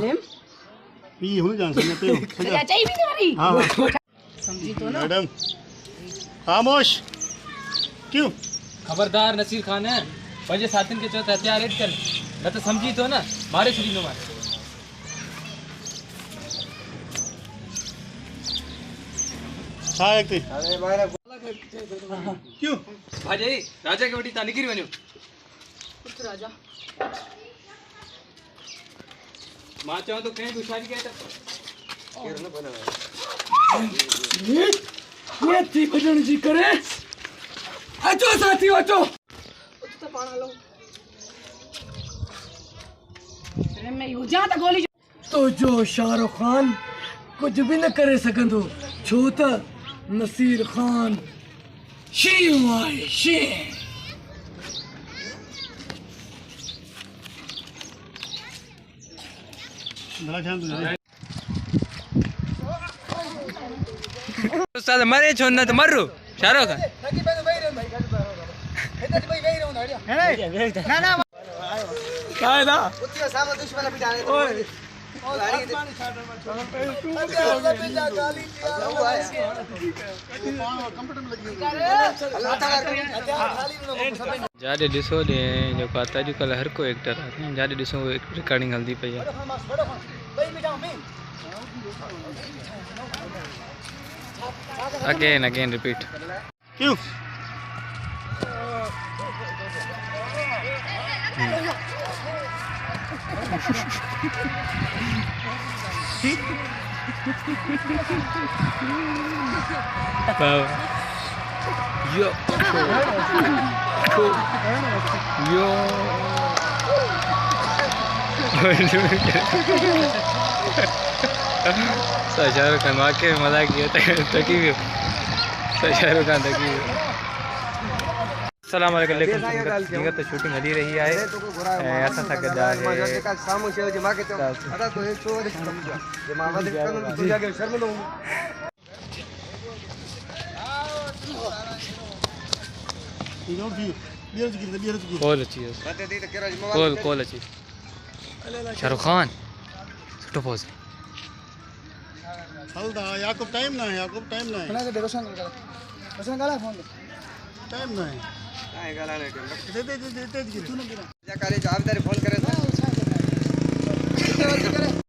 ये हो जान सकते हो सजा चाहिए भी तुम्हारी। हां समझी तो ना मैडम खामोश क्यों खबरदार नसीर खान है वजह साथिन के चौथ हथियार रेड कर न तो समझी तो ना मारे छुरी नो मारे हां एक अरे मारे क्यों भाई राजा के बेटी ता निकरी बन्यो कुछ राजा मां चाहो तो कहीं दुशारी के केरला बना ये थी बजन जी करे अचो साथी अचो तो पाना लो अरे मैं यू जा त गोली तो जो शाहरुख खान कुछ भी न करे सकंदो छो त नसीर खान शी वाई शी ना जान तुझे उस्ताद मरे छो न तो मरो शाहरुख खान ना ना काय ना उतिया सामने दुश्मन बिठाने ओए जाडे ॾिसो ॾे जेको आहे अॼुकल्ह हर को एक्टर आहे जाडे ॾिसो रिकॉर्डिंग हलंदी पई आहे अगेन रिपीट क्यों यो यो शाहरुख खान वाकई में मजाक किया तकी भी शाहरुख खान तकी अस्सलाम वालेकुम तो शूटिंग हली रही है असां सां गॾु आहे सामू शे जे माके तो अदा तो छो जे मां वध कन तुजा के शर्म नो ये और की बियर की कॉल अची बते दी तो केरा मोबाइल कॉल अची शाहरुख खान सुठो पोज हलदा याकूब टाइम ना है याकूब टाइम ना है ना देखो संग गाला फोन टाइम ना है काय गाला ले दे तू ना जा करे जवाबदारी फोन करे